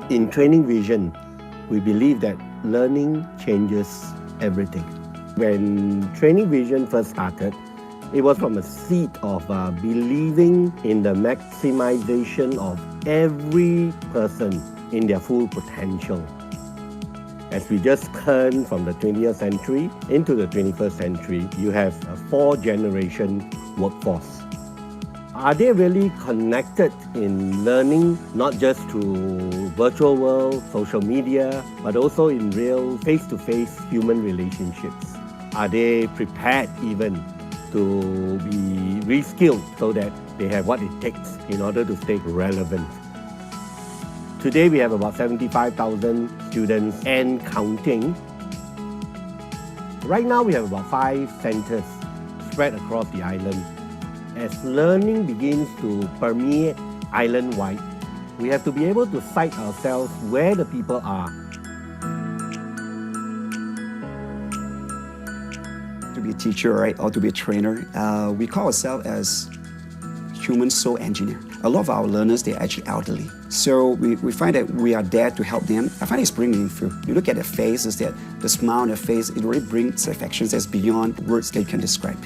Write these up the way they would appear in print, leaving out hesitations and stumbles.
In Training Vision, we believe that learning changes everything. When Training Vision first started, it was from a seed of believing in the maximization of every person in their full potential. As we just turned from the 20th century into the 21st century, you have a 4-generation workforce. Are they really connected in learning, not just through virtual world, social media, but also in real face-to-face human relationships? Are they prepared even to be reskilled so that they have what it takes in order to stay relevant? Today we have about 75,000 students and counting. Right now we have about 5 centers spread across the island. As learning begins to permeate island-wide, we have to be able to cite ourselves where the people are. To be a teacher, right, or to be a trainer, we call ourselves as human soul engineer. A lot of our learners, they're actually elderly. So we find that we are there to help them. I find it's very meaningful. You look at their faces, that the smile on their face, it really brings affections that's beyond words that you can describe.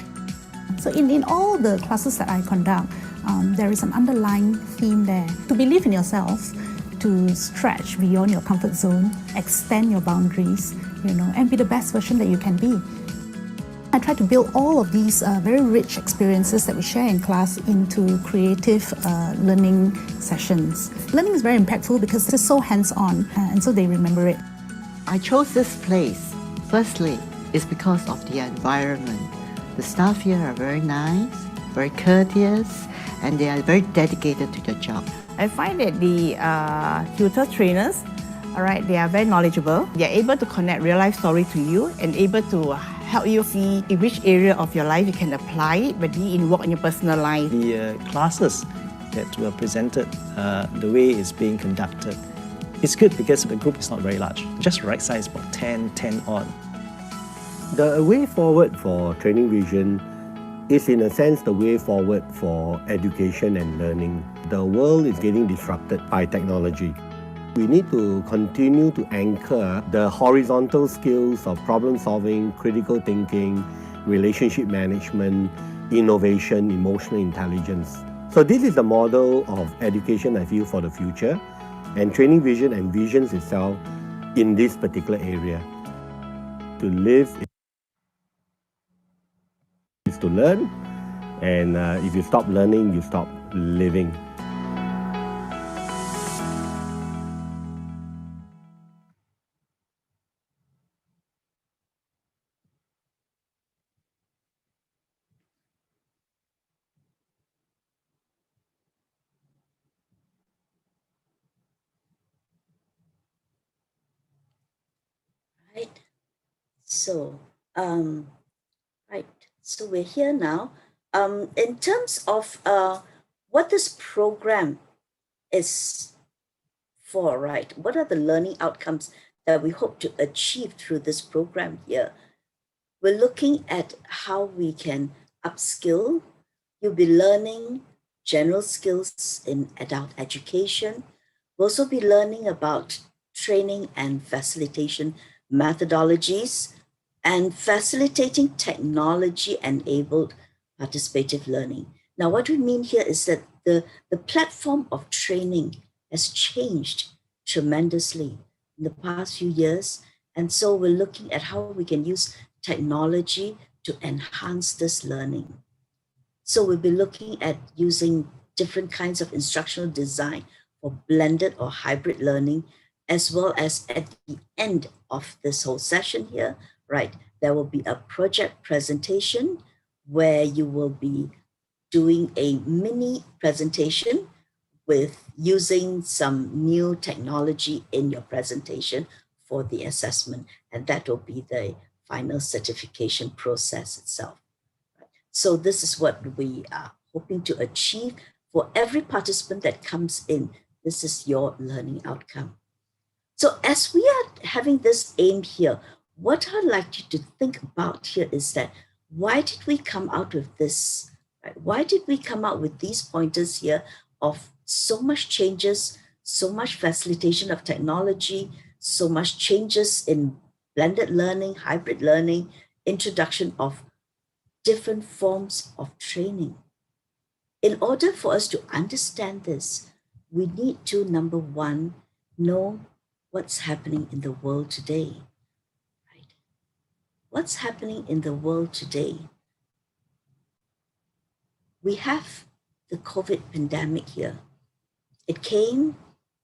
So in all the classes that I conduct, there is an underlying theme there. To believe in yourself, to stretch beyond your comfort zone, extend your boundaries, and be the best version that you can be. I try to build all of these very rich experiences that we share in class into creative learning sessions. Learning is very impactful because it's so hands-on, and so they remember it. I chose this place, firstly, is because of the environment. The staff here are very nice, very courteous, and they are very dedicated to their job. I find that the tutor trainers, they are very knowledgeable. They are able to connect real-life story to you and able to help you see in which area of your life you can apply it, but be in work in your personal life. The classes that were presented, the way it's being conducted, it's good because the group is not very large. Just right size, about 10 odd. The way forward for Training Vision is in a sense the way forward for education and learning. The world is getting disrupted by technology. We need to continue to anchor the horizontal skills of problem solving, critical thinking, relationship management, innovation, emotional intelligence. So this is the model of education I feel for the future, and Training Vision envisions itself in this particular area. To live is to learn, and if you stop learning, you stop living. Right. So, So we're here now. In terms of what this program is for, right? What are the learning outcomes that we hope to achieve through this program here? We're looking at how we can upskill. You'll be learning general skills in adult education. We'll also be learning about training and facilitation methodologies and facilitating technology-enabled participative learning. Now, what we mean here is that the platform of training has changed tremendously in the past few years. And so we're looking at how we can use technology to enhance this learning. So we'll be looking at using different kinds of instructional design for blended or hybrid learning, as well as at the end of this whole session here, right, there will be a project presentation where you will be doing a mini presentation with using some new technology in your presentation for the assessment, and that will be the final certification process itself. So this is what we are hoping to achieve for every participant that comes in. This is your learning outcome. So as we are having this aim here, what I'd like you to think about here is that why did we come out with this? Right? Why did we come out with these pointers here of so much changes so much facilitation of technology, so much changes in blended learning, hybrid learning, introduction of different forms of training. In order for us to understand this, we need to, number one, know what's happening in the world today. Right? What's happening in the world today? We have the COVID pandemic here. It came,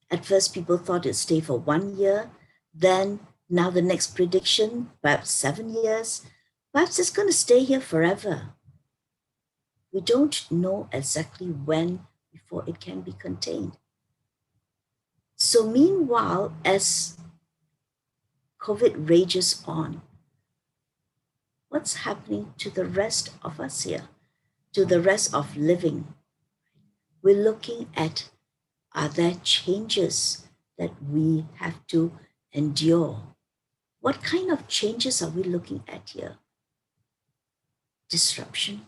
at first people thought it'd stay for 1 year, then now the next prediction, perhaps 7 years, perhaps it's going to stay here forever. We don't know exactly when before it can be contained. So meanwhile, as COVID rages on, what's happening to the rest of us here, to the rest of living? We're looking at, are there changes that we have to endure? What kind of changes are we looking at here? Disruption.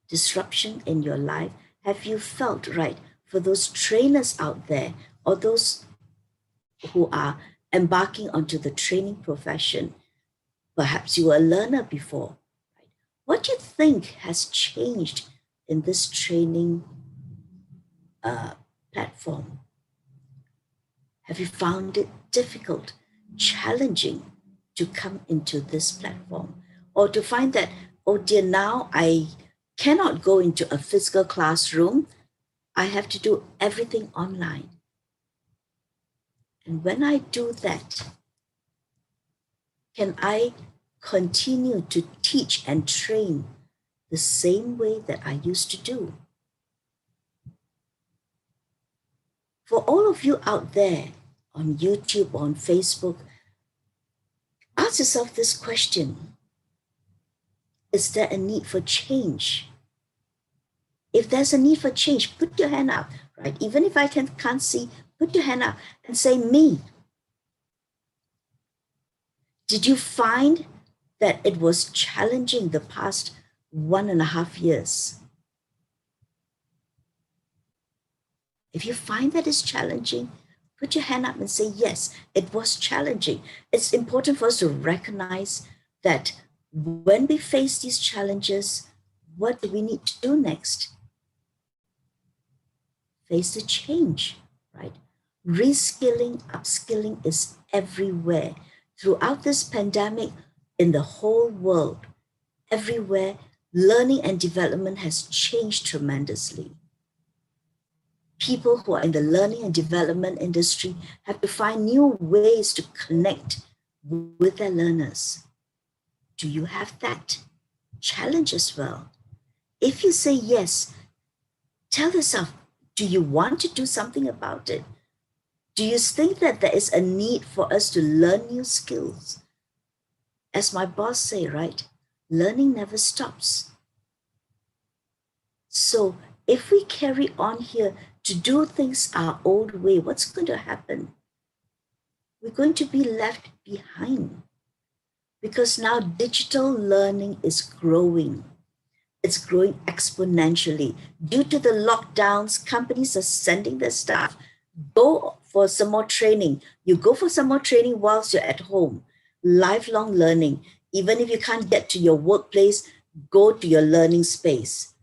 Disruption in your life. Have you felt, right, for those trainers out there or those who are embarking onto the training profession? Perhaps you were a learner before. Right? What do you think has changed in this training platform? Have you found it difficult, challenging to come into this platform? Or to find that, oh dear, now I cannot go into a physical classroom. I have to do everything online. And when I do that, can I continue to teach and train the same way that I used to do? For all of you out there on YouTube, on Facebook, ask yourself this question. Is there a need for change? If there's a need for change, put your hand up, right? Even if I can't see, put your hand up and say, me. Did you find that it was challenging the past 1.5 years? If you find that it's challenging, put your hand up and say, yes, it was challenging. It's important for us to recognize that when we face these challenges, what do we need to do next? Face the change, right? Reskilling, upskilling is everywhere. Throughout this pandemic, in the whole world, everywhere, learning and development has changed tremendously. People who are in the learning and development industry have to find new ways to connect with their learners. Do you have that challenge as well? If you say yes, tell yourself, do you want to do something about it? Do you think that there is a need for us to learn new skills? As my boss say, right? Learning never stops. So if we carry on here to do things our old way, what's going to happen? We're going to be left behind because now digital learning is growing. It's growing exponentially. Due to the lockdowns, companies are sending their staff, go for some more training. You go for some more training whilst you're at home. Lifelong learning. Even if you can't get to your workplace, go to your learning space.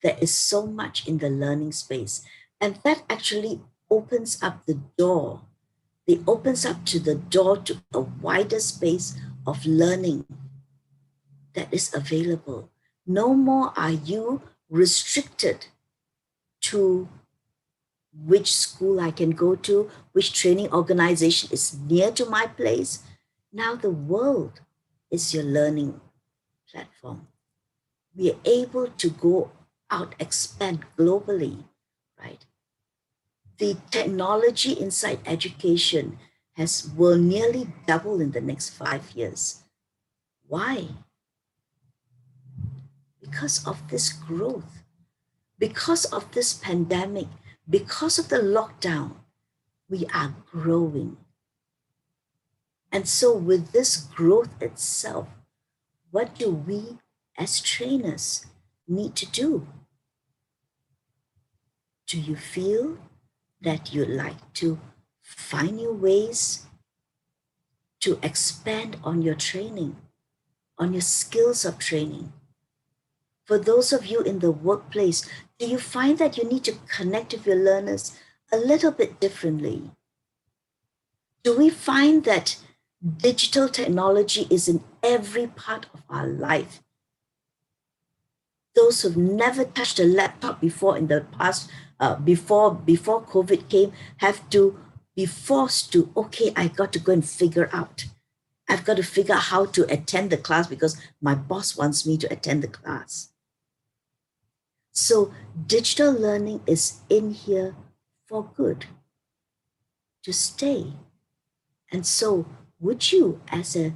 There is so much in the learning space. And that actually opens up the door. It opens up to the door to a wider space of learning that is available. No more are you restricted to which school I can go to, which training organization is near to my place. Now the world is your learning platform. We are able to go out, expand globally, right? The technology inside education will nearly double in the next 5 years. Why? Because of this growth, because of this pandemic, because of the lockdown, we are growing. And so with this growth itself, what do we as trainers need to do? Do you feel that you'd like to find new ways to expand on your training, on your skills of training? For those of you in the workplace, do you find that you need to connect with your learners a little bit differently? Do we find that digital technology is in every part of our life? Those who've never touched a laptop before in the past, before COVID came, have to be forced to, okay, I got to go and figure out. I've got to figure out how to attend the class because my boss wants me to attend the class. So digital learning is in here for good, to stay. And so would you, as a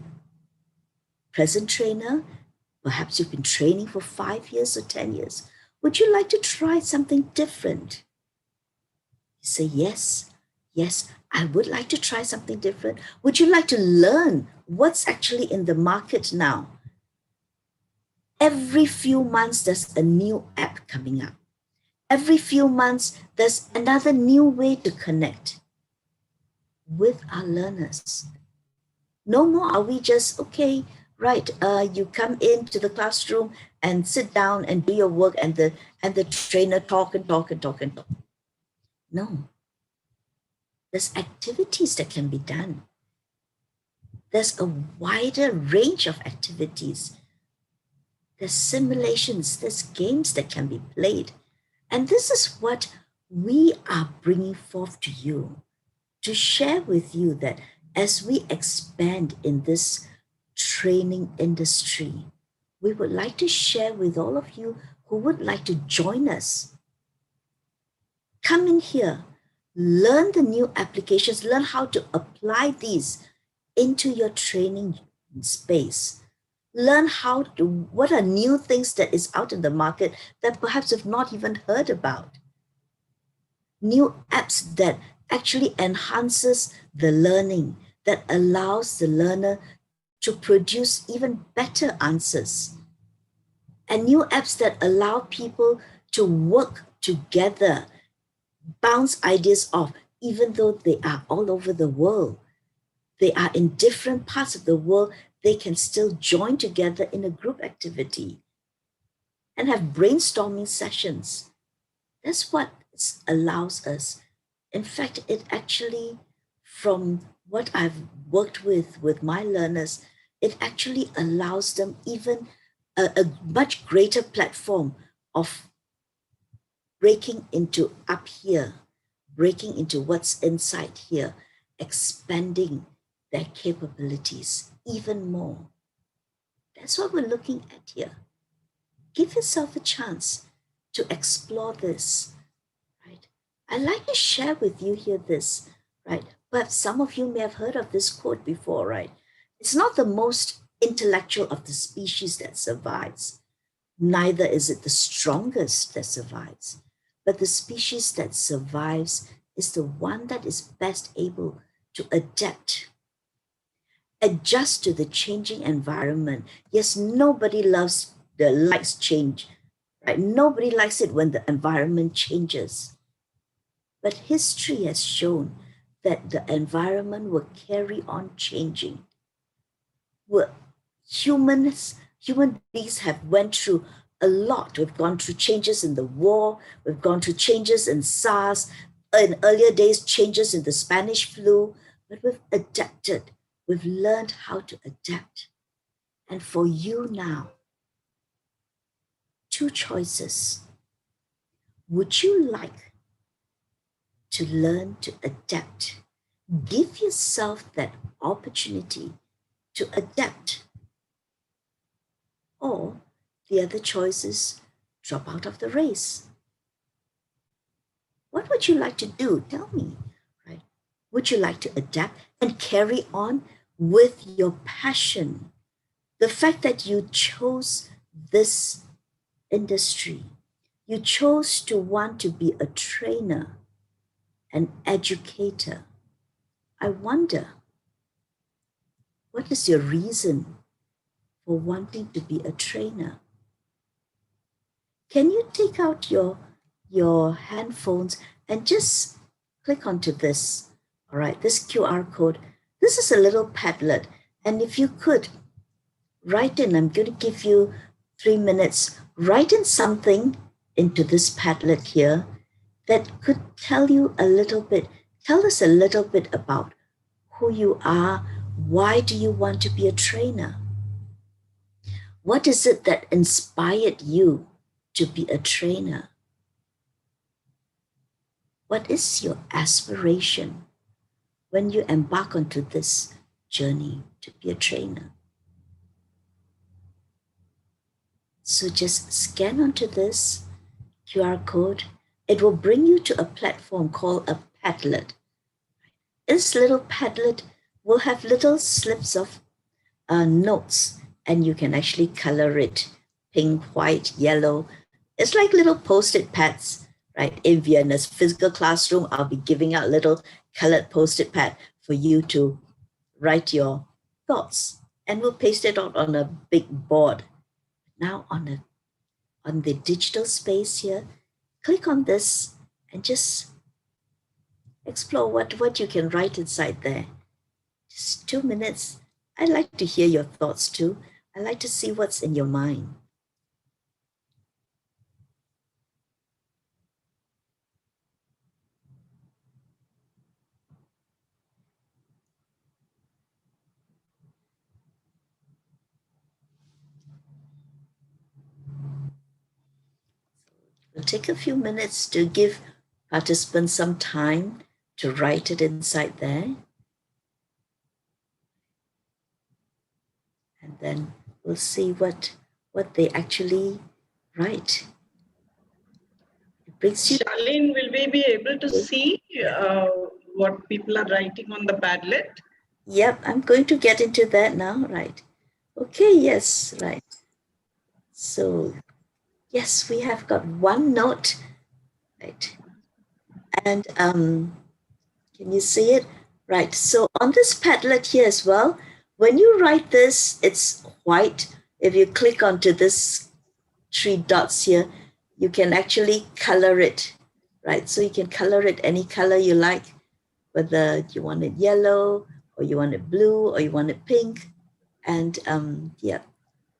present trainer, perhaps you've been training for 5 years or 10 years, would you like to try something different? You say, yes, I would like to try something different. Would you like to learn what's actually in the market now? Every few months, there's a new app coming up. Every few months, there's another new way to connect with our learners. No more are we just, okay, right, you come into the classroom and sit down and do your work and the trainer talk and talk and talk and talk. No. There's activities that can be done. There's a wider range of activities. There's simulations, there's games that can be played. And this is what we are bringing forth to you, to share with you that as we expand in this training industry, we would like to share with all of you who would like to join us. Come in here, learn the new applications, learn how to apply these into your training space. Learn what are new things that is out in the market that perhaps you've not even heard about. New apps that actually enhances the learning, that allows the learner to produce even better answers. And new apps that allow people to work together, bounce ideas off, even though they are all over the world. They are in different parts of the world, they can still join together in a group activity and have brainstorming sessions. That's what it allows us. In fact, it actually, from what I've worked with my learners, it actually allows them even a much greater platform of breaking into up here, breaking into what's inside here, expanding their capabilities even more. That's what we're looking at here. Give yourself a chance to explore this, right? I'd like to share with you here this, right? Perhaps some of you may have heard of this quote before, right? It's not the most intellectual of the species that survives. Neither is it the strongest that survives. But the species that survives is the one that is best able to adapt, adjust to the changing environment. Yes, nobody likes change, right? Nobody likes it when the environment changes. But history has shown that the environment will carry on changing. Human beings have went through a lot. We've gone through changes in the war. We've gone through changes in SARS. In earlier days, changes in the Spanish flu. But we've adapted. We've learned how to adapt. And for you now, two choices. Would you like to learn to adapt? Give yourself that opportunity to adapt. Or the other choice is drop out of the race. What would you like to do? Tell me, right? Would you like to adapt and carry on with your passion? The fact that you chose this industry, you chose to want to be a trainer, an educator. I wonder, what is your reason for wanting to be a trainer? Can you take out your handphones and just click onto this. All right, this QR code. This is a little Padlet. And if you could write in, I'm going to give you 3 minutes, write in something into this Padlet here that could tell you a little bit, tell us a little bit about who you are. Why do you want to be a trainer? What is it that inspired you to be a trainer? What is your aspiration when you embark onto this journey to be a trainer? So just scan onto this QR code. It will bring you to a platform called a Padlet. This little Padlet will have little slips of notes, and you can actually color it pink, white, yellow. It's like little post-it pads, right? If you're in a physical classroom, I'll be giving out little colored post-it pad for you to write your thoughts, and we'll paste it out on a big board. Now on the digital space here, click on this and just explore what you can write inside there. Just 2 minutes. I'd like to hear your thoughts too. I'd like to see what's in your mind. We'll take a few minutes to give participants some time to write it inside there. And then we'll see what they actually write. It brings you. Charlene, will we be able to see what people are writing on the Padlet? Yep, I'm going to get into that now, right? Okay, yes, right. So, yes, we have got one note, right? And can you see it? Right, so on this Padlet here as well, when you write this, it's white. If you click onto this 3 dots here, you can actually color it, right? So you can color it any color you like, whether you want it yellow, or you want it blue, or you want it pink. And yeah,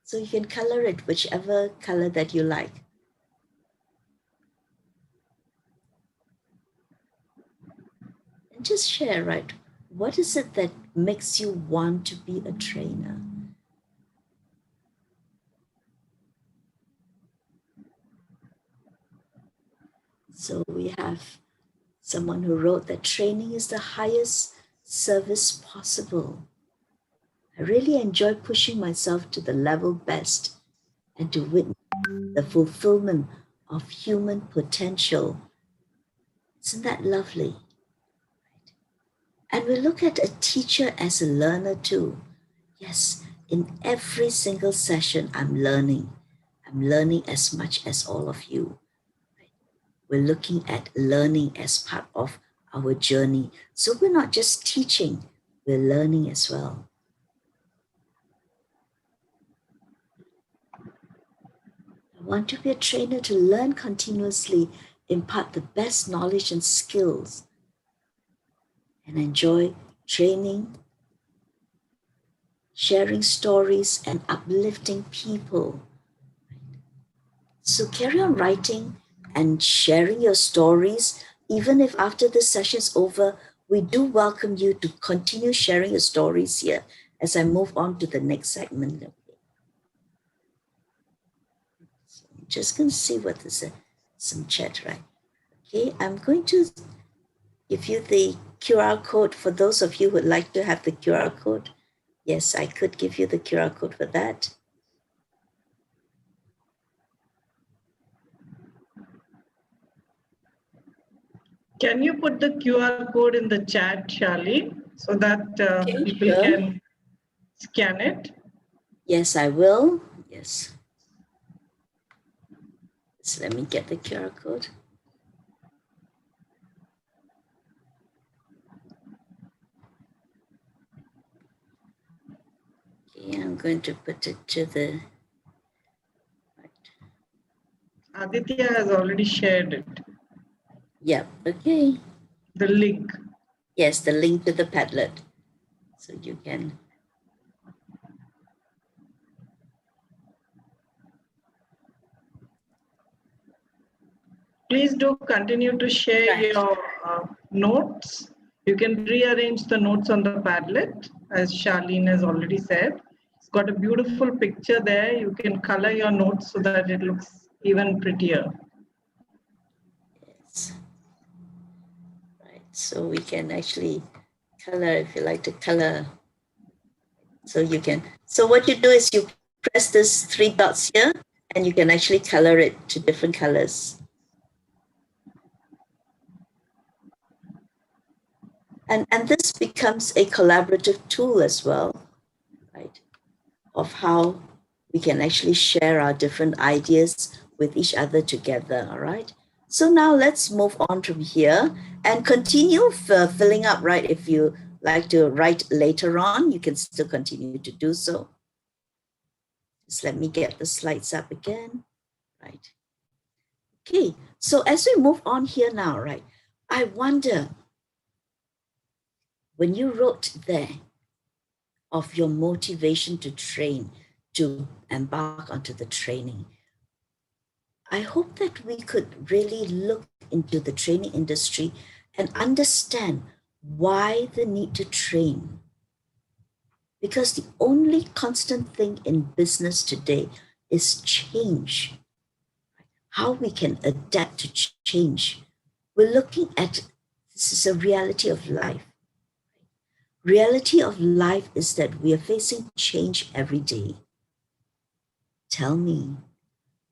so you can color it whichever color that you like. And just share, right? What is it that makes you want to be a trainer? So we have someone who wrote that training is the highest service possible. I really enjoy pushing myself to the level best and to witness the fulfillment of human potential. Isn't that lovely? And we look at a teacher as a learner too. Yes, in every single session, I'm learning. I'm learning as much as all of you. We're looking at learning as part of our journey. So we're not just teaching, we're learning as well. I want to be a trainer to learn continuously, impart the best knowledge and skills, and enjoy training, sharing stories, and uplifting people. So carry on writing and sharing your stories. Even if after this session is over, we do welcome you to continue sharing your stories here as I move on to the next segment. So I'm just going to see what is some chat, right? Okay, I'm going to give you the QR code for those of you who would like to have the QR code. Yes, I could give you the QR code for that. Can you put the QR code in the chat, Charlene, so that people sure. can scan it? Yes, I will. Yes. So let me get the QR code. Okay, I'm going to put it to the... Aditya has already shared it. Yep, okay. The link. Yes, the link to the Padlet. So you can. Please do continue to share your notes. You can rearrange the notes on the Padlet, as Charlene has already said. It's got a beautiful picture there. You can color your notes so that it looks even prettier. Yes. Right. So we can actually color if you like to color. So you can. So what you do is you press this 3 dots here, and you can actually color it to different colors. And this becomes a collaborative tool as well, right? Of how we can actually share our different ideas with each other together, all right? So now let's move on from here and continue filling up, right? If you like to write later on, you can still continue to do so. Just let me get the slides up again, right? Okay, so as we move on here now, right? I wonder, when you wrote there of your motivation to train, to embark onto the training, I hope that we could really look into the training industry and understand why the need to train. Because the only constant thing in business today is change. How we can adapt to change. We're looking at, this is a reality of life. Reality of life is that we are facing change every day. Tell me,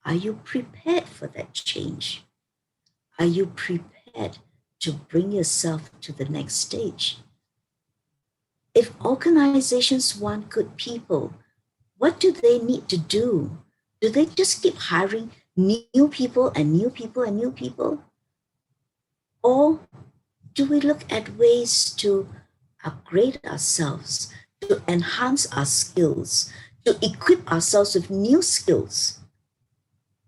are you prepared for that change? Are you prepared to bring yourself to the next stage? If organizations want good people, what do they need to do? Do they just keep hiring new people and new people and new people? Or do we look at ways to upgrade ourselves, to enhance our skills, to equip ourselves with new skills?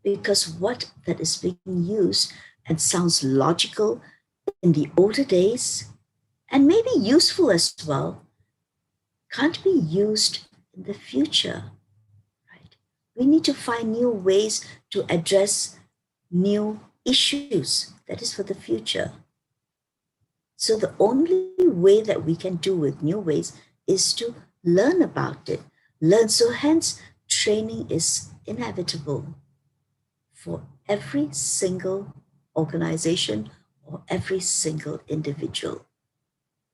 Because what that is being used and sounds logical in the older days, and maybe useful as well, can't be used in the future, right? We need to find new ways to address new issues. That is for the future. So the only way that we can do with new ways is to learn about it. Learn. So hence, training is inevitable for every single organization or every single individual.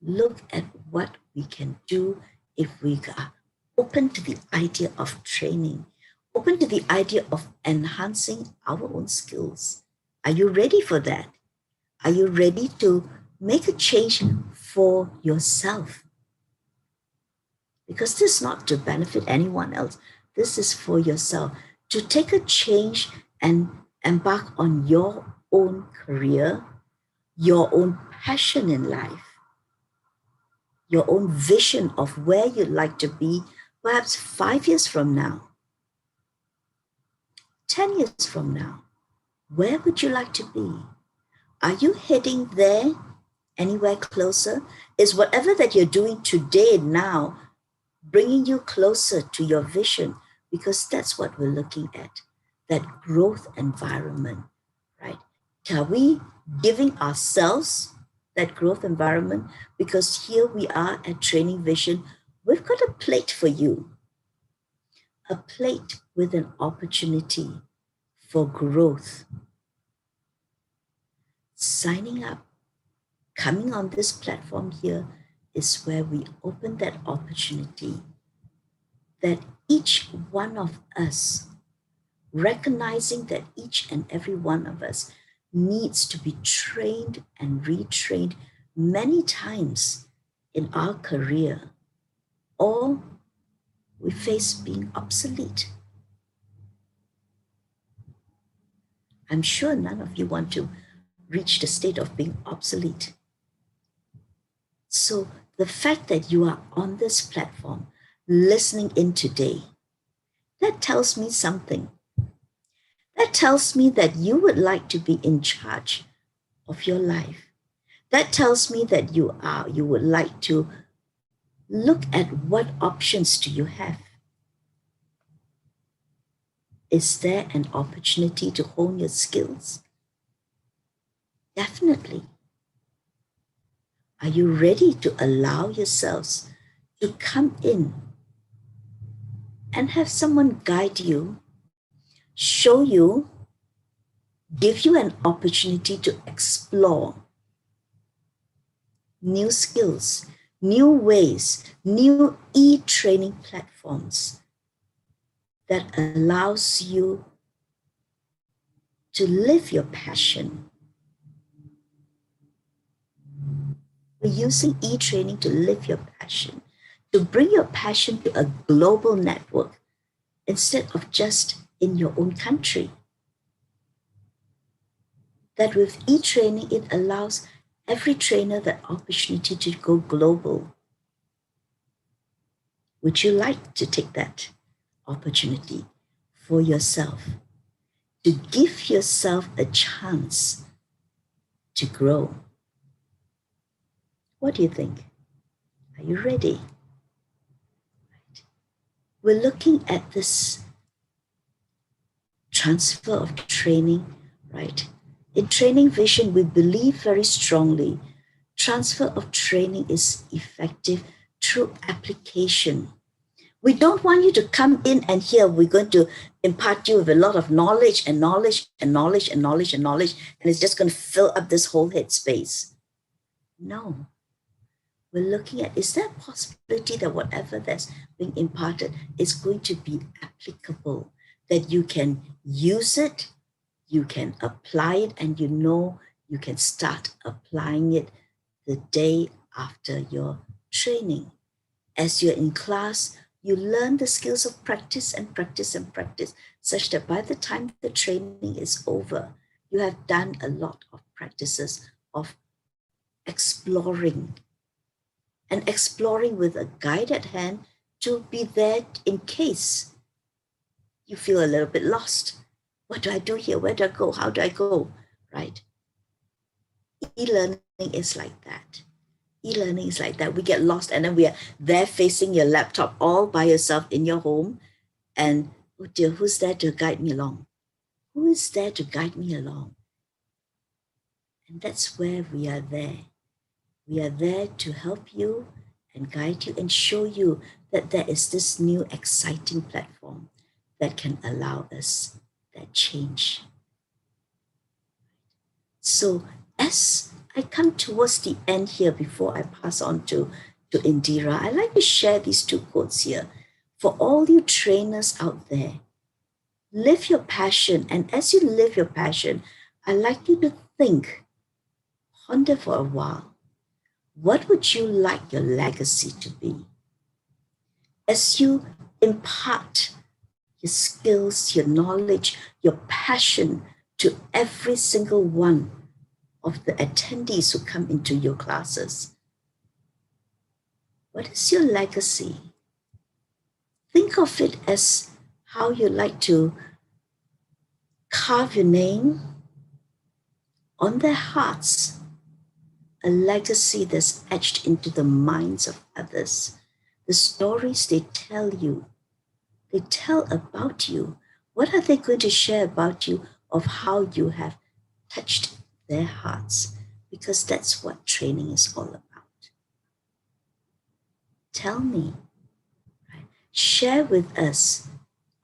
Look at what we can do if we are open to the idea of training, open to the idea of enhancing our own skills. Are you ready for that? Are you ready to make a change for yourself? Because this is not to benefit anyone else. This is for yourself, to take a change and embark on your own career, your own passion in life, your own vision of where you'd like to be, perhaps 5 years from now, 10 years from now. Where would you like to be? Are you heading there anywhere closer? Is whatever that you're doing today, now, bringing you closer to your vision? Because that's what we're looking at, that growth environment, right? Are we giving ourselves that growth environment? Because here we are at Training Vision. We've got a plate for you, a plate with an opportunity for growth. Signing up, coming on this platform here is where we open that opportunity that each one of us, recognizing that each and every one of us needs to be trained and retrained many times in our career, or we face being obsolete. I'm sure none of you want to reach the state of being obsolete. So the fact that you are on this platform, listening in today, that tells me something. That tells me that you would like to be in charge of your life, That tells me that you would like to look at what options do you have. Is there an opportunity to hone your skills? Definitely. Are you ready to allow yourselves to come in and have someone guide you, show you, give you an opportunity to explore new skills, new ways, new e-training platforms that allows you to live your passion? We're using e-training to live your passion, to bring your passion to a global network instead of just in your own country. That with e-training, it allows every trainer the opportunity to go global. Would you like to take that opportunity for yourself, to give yourself a chance to grow? What do you think? Are you ready? Right. We're looking at this transfer of training, right? In Training Vision, we believe very strongly transfer of training is effective through application. We don't want you to come in and here we're going to impart you with a lot of knowledge and knowledge and knowledge and knowledge and knowledge, and it's just going to fill up this whole head space. No. We're looking at, is there a possibility that whatever that's being imparted is going to be applicable, that you can use it, you can apply it, and you know you can start applying it the day after your training. As you're in class, you learn the skills of practice and practice and practice, such that by the time the training is over, you have done a lot of practices of exploring, and exploring with a guide at hand to be there in case you feel a little bit lost. What do I do here? Where do I go? How do I go? Right? E-learning is like that. E-learning is like that. We get lost and then we are there facing your laptop all by yourself in your home. And oh dear, who's there to guide me along? Who is there to guide me along? And that's where we are there. We are there to help you and guide you and show you that there is this new exciting platform that can allow us that change. So as I come towards the end here before I pass on to Indira, I'd like to share these two quotes here. For all you trainers out there, live your passion. And as you live your passion, I'd like you to think, ponder for a while. What would you like your legacy to be? As you impart your skills, your knowledge, your passion to every single one of the attendees who come into your classes, what is your legacy? Think of it as how you like to carve your name on their hearts, a legacy that's etched into the minds of others. The stories they tell you, they tell about you. What are they going to share about you of how you have touched their hearts? Because that's what training is all about. Tell me, right? Share with us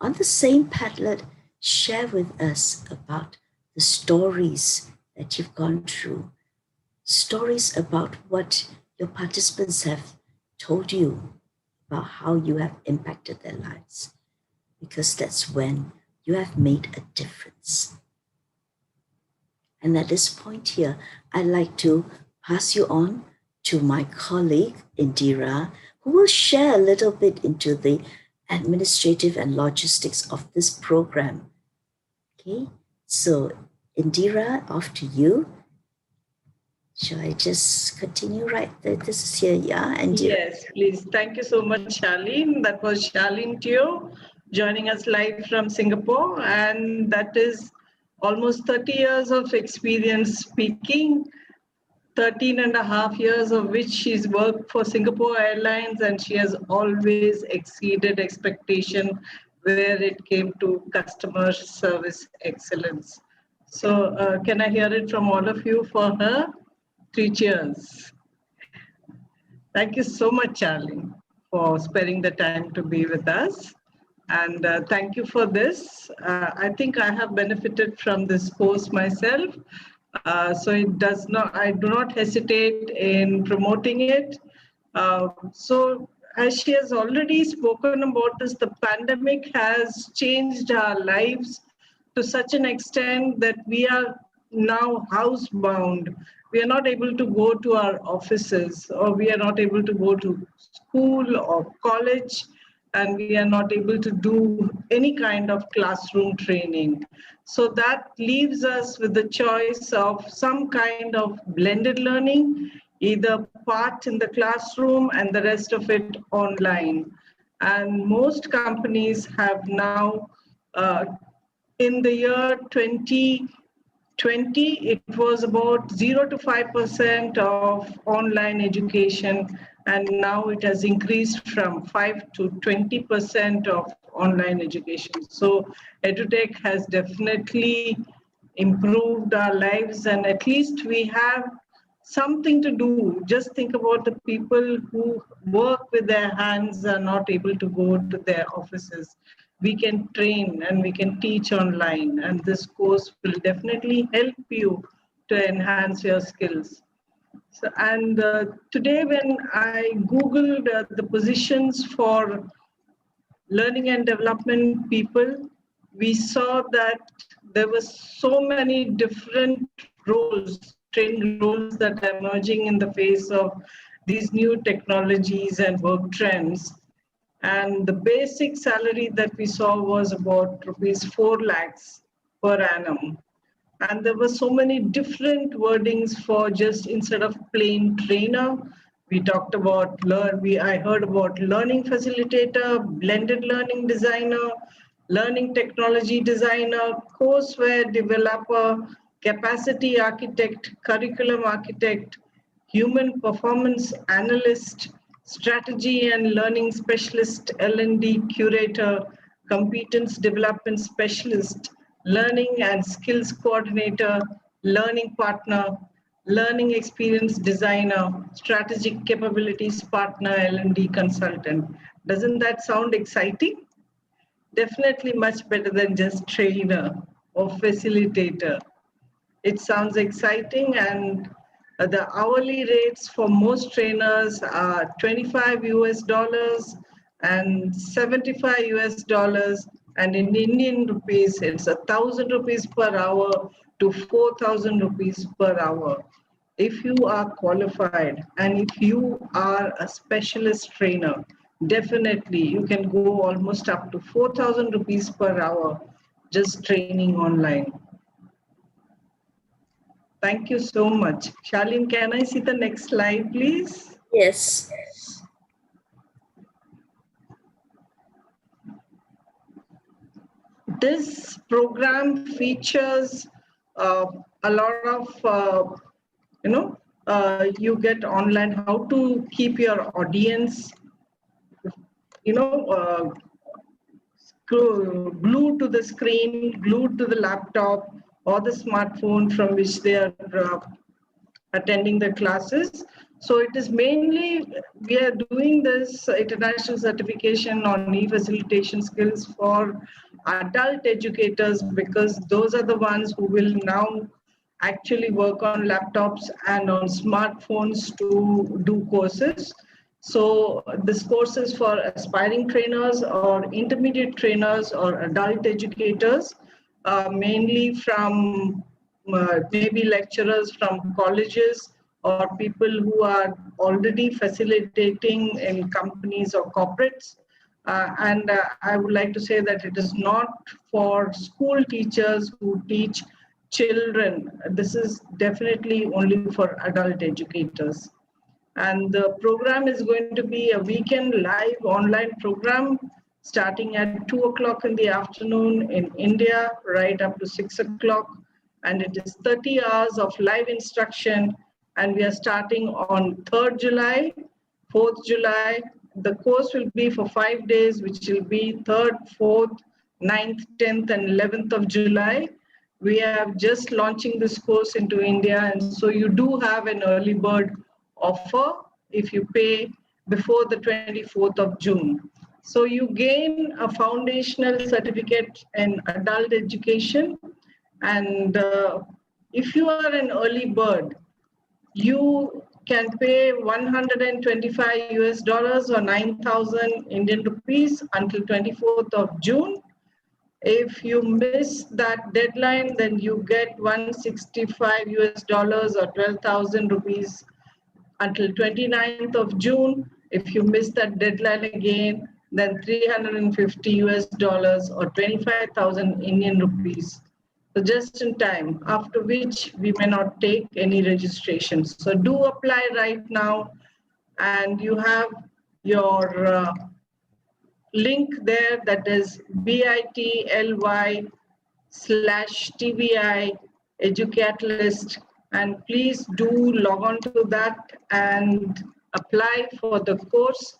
on the same Padlet, share with us about the stories that you've gone through, stories about what your participants have told you about how you have impacted their lives, because that's when you have made a difference. And at this point here, I'd like to pass you on to my colleague, Indira, who will share a little bit into the administrative and logistics of this program. Okay, so Indira, off to you. Shall I just continue right there? This is here, yeah? And yes, please. Thank you so much, Charlene. That was Charlene Teo joining us live from Singapore. And that is almost 30 years of experience speaking 13 and a half years of which she's worked for Singapore Airlines, and she has always exceeded expectation where it came to customer service excellence. So can I hear it from all of you for her? 3 cheers. Thank you so much, Charlene, for sparing the time to be with us. And thank you for this. I think I have benefited from this course myself. So I do not hesitate in promoting it. So as she has already spoken about this, the pandemic has changed our lives to such an extent that we are now housebound. We are not able to go to our offices, or we are not able to go to school or college, and we are not able to do any kind of classroom training. So that leaves us with the choice of some kind of blended learning, either part in the classroom and the rest of it online. And most companies have now, in the year 2020, it was about 0 to 5% of online education, and now it has increased from 5 to 20% of online education. So EduTech has definitely improved our lives, and at least we have something to do. Just think about the people who work with their hands are not able to go to their offices. We can train and we can teach online, and this course will definitely help you to enhance your skills. So, and today when I Googled the positions for learning and development people, we saw that there were so many different roles, training roles that are emerging in the face of these new technologies and work trends. And the basic salary that we saw was about rupees 4 lakhs per annum. And there were so many different wordings for just instead of plain trainer. We talked about, I heard about learning facilitator, blended learning designer, learning technology designer, courseware developer, capacity architect, curriculum architect, human performance analyst, strategy and learning specialist, L&D curator, competence development specialist, learning and skills coordinator, learning partner, learning experience designer, strategic capabilities partner, L&D consultant. Doesn't that sound exciting? Definitely much better than just trainer or facilitator. It sounds exciting, and the hourly rates for most trainers are $25 and $75, and in Indian rupees, it's 1,000 rupees per hour to 4,000 rupees per hour. If you are qualified and if you are a specialist trainer, definitely you can go almost up to 4,000 rupees per hour just training online. Thank you so much. Charlene, can I see the next slide, please? Yes. This program features a lot of, you get online how to keep your audience, glued to the screen, glued to the laptop or the smartphone from which they are attending the classes. So it is mainly, we are doing this international certification on e-facilitation skills for adult educators, because those are the ones who will now actually work on laptops and on smartphones to do courses. So this course is for aspiring trainers or intermediate trainers or adult educators, mainly from maybe lecturers from colleges or people who are already facilitating in companies or corporates. And I would like to say that it is not for school teachers who teach children. This is definitely only for adult educators. And the program is going to be a weekend live online program starting at 2 o'clock in the afternoon in India, right up to 6 o'clock. And it is 30 hours of live instruction and we are starting on 3rd July, 4th July. The course will be for 5 days, which will be 3rd, 4th, 9th, 10th, and 11th of July. We are just launching this course into India, and so you do have an early bird offer if you pay before the 24th of June. So you gain a foundational certificate in adult education, and if you are an early bird, you can pay 125 US dollars or 9,000 Indian rupees until 24th of June. If you miss that deadline, then you get 165 US dollars or 12,000 rupees until 29th of June. If you miss that deadline again, then 350 US dollars or 25,000 Indian rupees. So just in time, after which we may not take any registrations. So do apply right now, and you have your link there, that is bit.ly/TVI Educatalyst, and please do log on to that and apply for the course.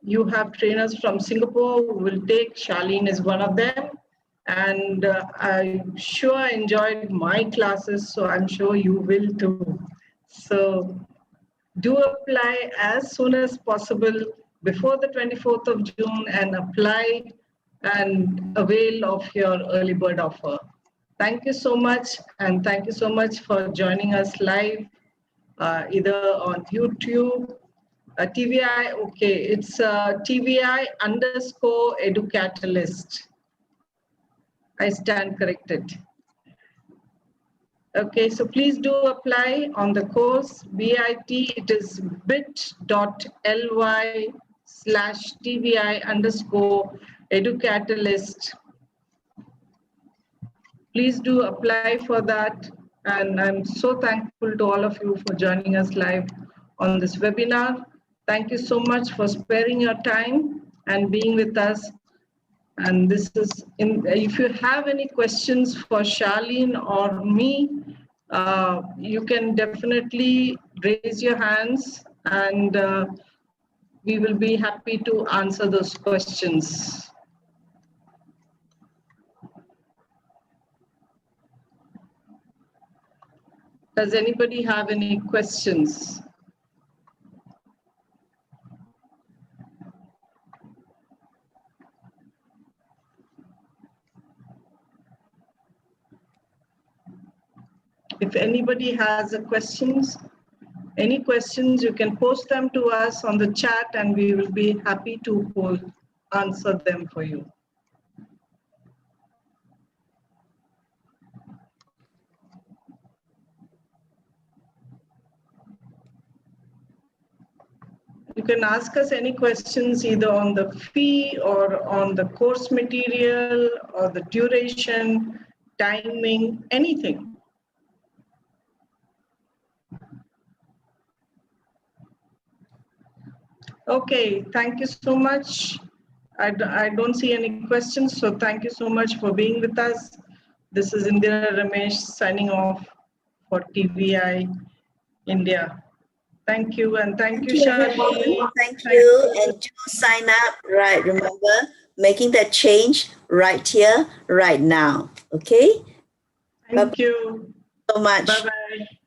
You have trainers from Singapore who will take. Charlene is one of them, and I sure enjoyed my classes, so I'm sure you will too. So do apply as soon as possible before the 24th of June and apply and avail of your early bird offer. Thank you so much, and thank you so much for joining us live, either on YouTube, TVI, okay, it's TVI_Educatalyst. I stand corrected. Okay, so please do apply on the course. It is bit.ly/TVI_Educatalyst. Please do apply for that. And I'm so thankful to all of you for joining us live on this webinar. Thank you so much for sparing your time and being with us. And this is, if you have any questions for Charlene or me, you can definitely raise your hands, and we will be happy to answer those questions. Does anybody have any questions? If anybody has any questions, you can post them to us on the chat, and we will be happy to answer them for you. You can ask us any questions either on the fee or on the course material or the duration, timing, anything. Okay, thank you so much. I don't see any questions, so thank you so much for being with us. This is Indira Ramesh signing off for TVI India. Thank you, and thank you, Charlene. Thank you, and do sign up, right? Remember, making that change right here, right now, okay? Thank you So much. Bye-bye.